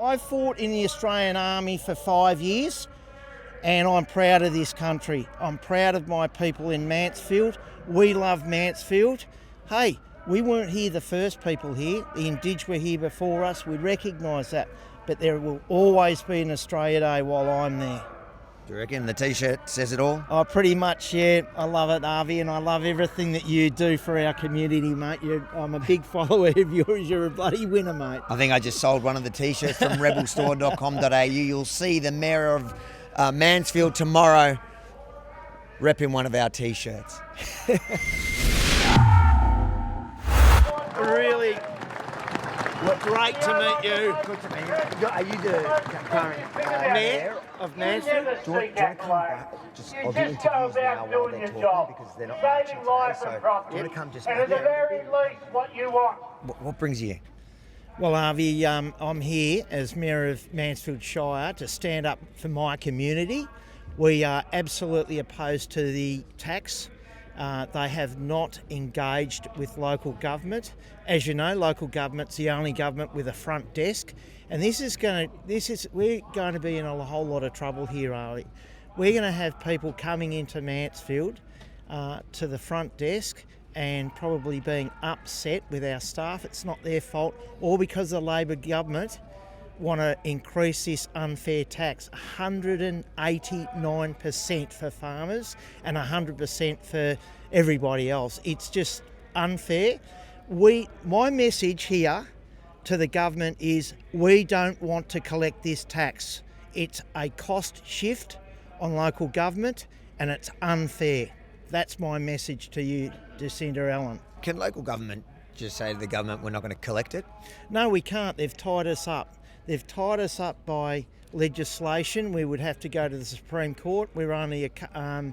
I fought in the Australian Army for 5 years, and I'm proud of this country. I'm proud of my people in Mansfield. We love Mansfield. Hey, we weren't here the first people here. The Indigenous were here before us. We recognise that. But there will always be an Australia Day while I'm there. Do you reckon the T-shirt says it all? Oh, pretty much, yeah. I love it, Avi, and I love everything that you do for our community, mate. I'm a big follower of yours. You're a bloody winner, mate. I think I just sold one of the T-shirts from rebelstore.com.au. You'll see the Mayor of Mansfield tomorrow repping one of our T-shirts. Really great to meet you. Good to meet you. Are you the current Mayor of Mansfield? Do you want to come back? I'll do interviews now while they're talking because they're not matching today. So do you want to come just back? And at the very least, what you want. What brings you here? Well, Avi, I'm here as Mayor of Mansfield Shire to stand up for my community. We are absolutely opposed to the tax. They have not engaged with local government. As you know, local government's the only government with a front desk, and we're going to be in a whole lot of trouble here, Avi. We're going to have people coming into Mansfield to the front desk and probably being upset with our staff. It's not their fault, or because the Labor government want to increase this unfair tax, 189% for farmers and 100% for everybody else. It's just unfair. My message here to the government is we don't want to collect this tax. It's a cost shift on local government and it's unfair. That's my message to you, Jacinda Allen. Can local government just say to the government we're not going to collect it? No, we can't. They've tied us up. They've tied us up by legislation. We would have to go to the Supreme Court. We're only collect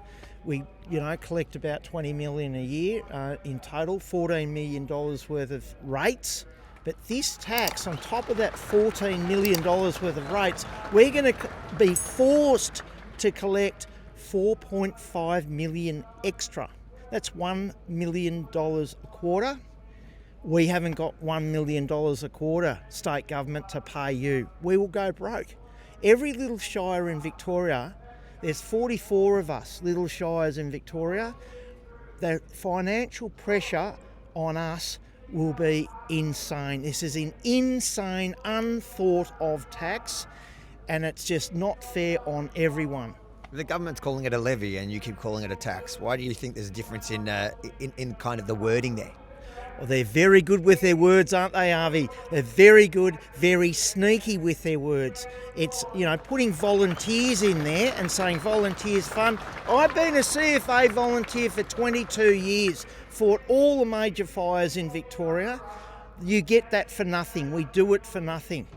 about 20 million a year in total, $14 million worth of rates. But this tax, on top of that $14 million worth of rates, we're going to be forced to collect $4.5 million extra. That's $1 million a quarter. We haven't got $1 million a quarter, state government, to pay you. We will go broke. Every little shire in Victoria, there's 44 of us, little shires in Victoria. The financial pressure on us will be insane. This is an insane, unthought of tax, and it's just not fair on everyone. The government's calling it a levy and you keep calling it a tax. Why do you think there's a difference in kind of the wording there? Well, they're very good with their words, aren't they, Avi? They're very good, very sneaky with their words. It's, putting volunteers in there and saying volunteers fund. I've been a CFA volunteer for 22 years, fought all the major fires in Victoria. You get that for nothing. We do it for nothing.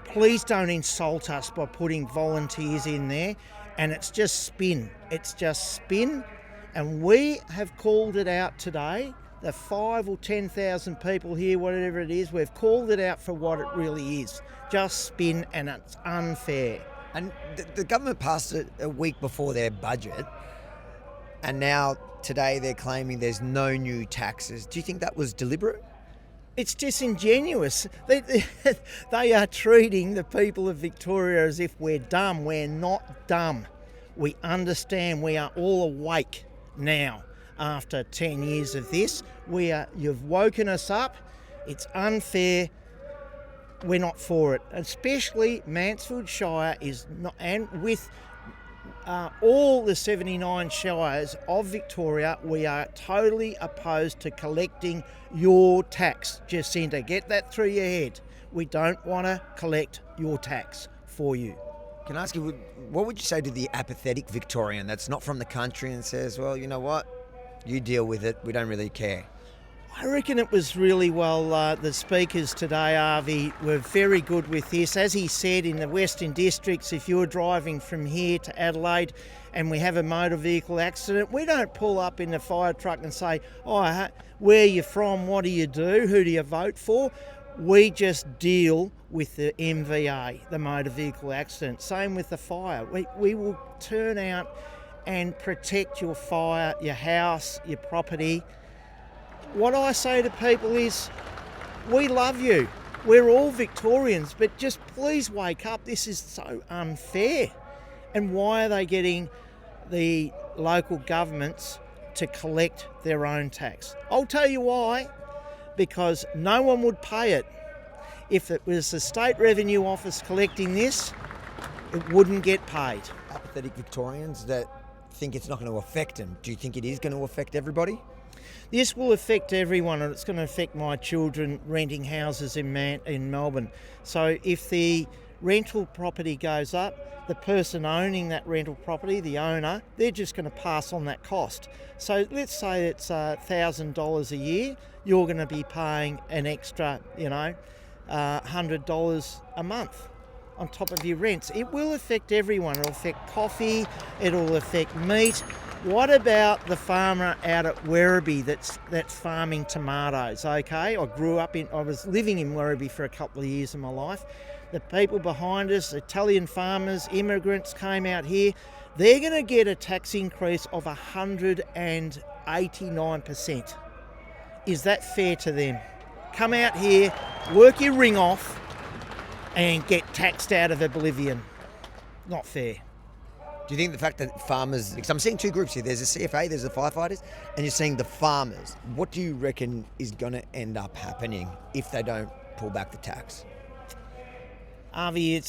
Please don't insult us by putting volunteers in there. And it's just spin. It's just spin. And we have called it out today. The 5 or 10,000 people here, whatever it is, we've called it out for what it really is. Just spin, and it's unfair. And the government passed it a week before their budget, and now today they're claiming there's no new taxes. Do you think that was deliberate? It's disingenuous. They are treating the people of Victoria as if we're dumb. We're not dumb. We understand. We are all awake now. After 10 years of this, you've woken us up. It's unfair. We're not for it. Especially Mansfield Shire is not, and with all the 79 shires of Victoria, we are totally opposed to collecting your tax. Jacinda, get that through your head. We don't want to collect your tax for you. Can I ask you, what would you say to the apathetic Victorian that's not from the country and says, well, you know what? You deal with it. We don't really care. I reckon it was really well, the speakers today, Avi, were very good with this. As he said, in the Western Districts, if you're driving from here to Adelaide and we have a motor vehicle accident, we don't pull up in the fire truck and say, where are you from, what do you do, who do you vote for? We just deal with the MVA, the motor vehicle accident. Same with the fire. We will turn out and protect your fire, your house, your property. What I say to people is, we love you. We're all Victorians, but just please wake up. This is so unfair. And why are they getting the local governments to collect their own tax? I'll tell you why. Because no one would pay it. If it was the State Revenue Office collecting this, it wouldn't get paid. Apathetic Victorians that think it's not going to affect them. Do you think it is going to affect everybody? This will affect everyone, and it's going to affect my children renting houses in Melbourne. So if the rental property goes up, the person owning that rental property, the owner, they're just going to pass on that cost. So let's say it's $1,000 a year, you're going to be paying an extra, $100 a month on top of your rents. It will affect everyone. It'll affect coffee, it'll affect meat. What about the farmer out at Werribee that's farming tomatoes, okay? I was living in Werribee for a couple of years of my life. The people behind us, Italian farmers, immigrants came out here. They're going to get a tax increase of 189%. Is that fair to them? Come out here, work your ring off, and get taxed out of oblivion. Not fair. Do you think the fact that farmers, because I'm seeing two groups here, there's the CFA, there's the firefighters, and you're seeing the farmers. What do you reckon is going to end up happening if they don't pull back the tax? Avi,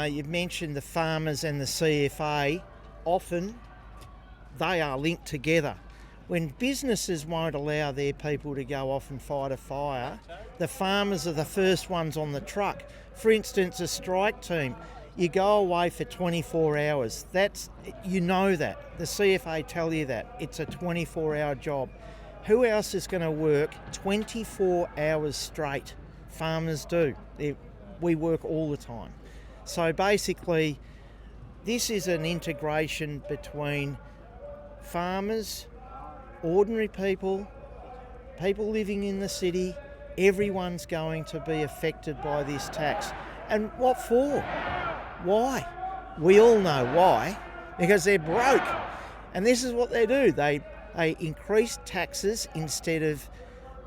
you've mentioned the farmers and the CFA. Often they are linked together. When businesses won't allow their people to go off and fight a fire, the farmers are the first ones on the truck. For instance, a strike team. You go away for 24 hours. You know that. The CFA tell you that. It's a 24-hour job. Who else is going to work 24 hours straight? Farmers do. We work all the time. So basically, this is an integration between farmers, ordinary people, people living in the city. Everyone's going to be affected by this tax. And what for? Why? We all know why. Because they're broke. And this is what they do. They increase taxes instead of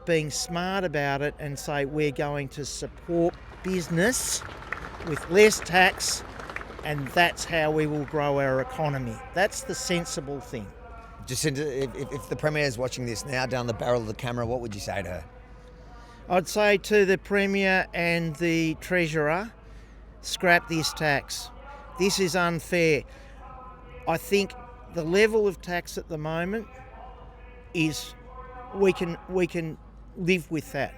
being smart about it and say we're going to support business with less tax, and that's how we will grow our economy. That's the sensible thing. Jacinta, if the Premier is watching this now down the barrel of the camera, what would you say to her? I'd say to the Premier and the Treasurer, scrap this tax. This is unfair. I think the level of tax at the moment is we can live with that.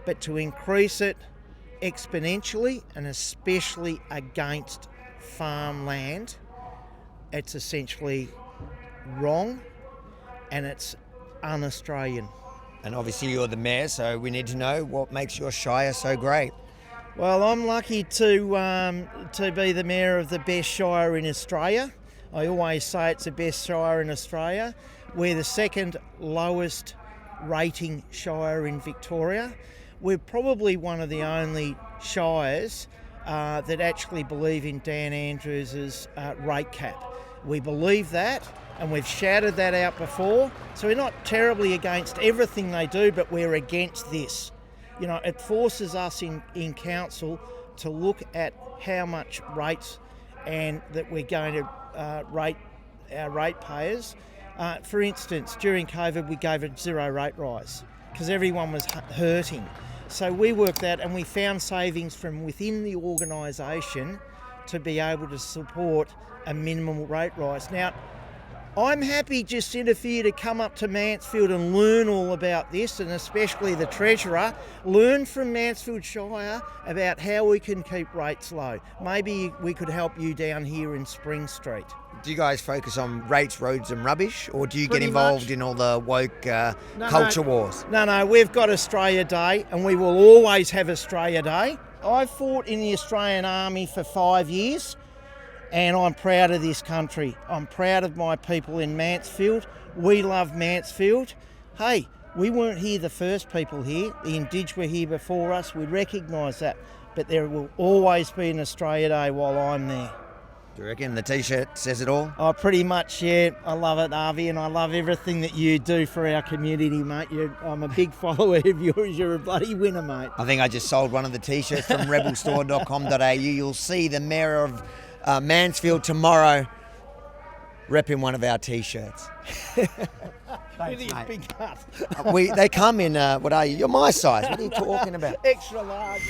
But to increase it exponentially, and especially against farmland, it's essentially wrong and it's un-Australian. And obviously you're the Mayor, so we need to know what makes your Shire so great. Well, I'm lucky to be the Mayor of the best Shire in Australia. I always say it's the best Shire in Australia. We're the second lowest rating Shire in Victoria. We're probably one of the only shires that actually believe in Dan Andrews's rate cap. We believe that, and we've shouted that out before. So we're not terribly against everything they do, but we're against this. You know, it forces us in council to look at how much rates and that we're going to rate our ratepayers. For instance, during COVID, we gave a zero rate rise because everyone was hurting. So we worked that and we found savings from within the organisation to be able to support a minimum rate rise. Now, I'm happy, Jacinta, for you to come up to Mansfield and learn all about this, and especially the Treasurer. Learn from Mansfield Shire about how we can keep rates low. Maybe we could help you down here in Spring Street. Do you guys focus on rates, roads and rubbish, or do you Pretty get involved much. in all the woke culture wars? No, we've got Australia Day, and we will always have Australia Day. I fought in the Australian Army for 5 years. And I'm proud of this country. I'm proud of my people in Mansfield. We love Mansfield. Hey, we weren't here the first people here. The Indige were here before us. We recognise that. But there will always be an Australia Day while I'm there. Do you reckon the T-shirt says it all? Oh, pretty much, yeah. I love it, Avi, and I love everything that you do for our community, mate. I'm a big follower of yours. You're a bloody winner, mate. I think I just sold one of the T-shirts from rebelstore.com.au. You'll see the Mayor of Mansfield tomorrow repping one of our T-shirts. With his big cut. They come in, what are you? You're my size. What are you talking about? Extra large.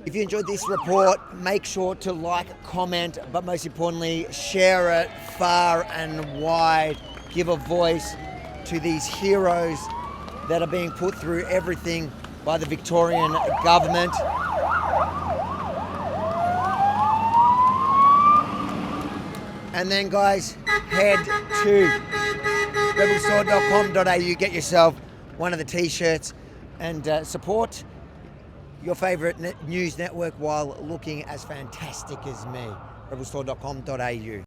If you enjoyed this report, make sure to like, comment, but most importantly, share it far and wide. Give a voice to these heroes that are being put through everything by the Victorian government. And then, guys, head to rebelstore.com.au, get yourself one of the T-shirts and support your favourite news network while looking as fantastic as me. rebelstore.com.au.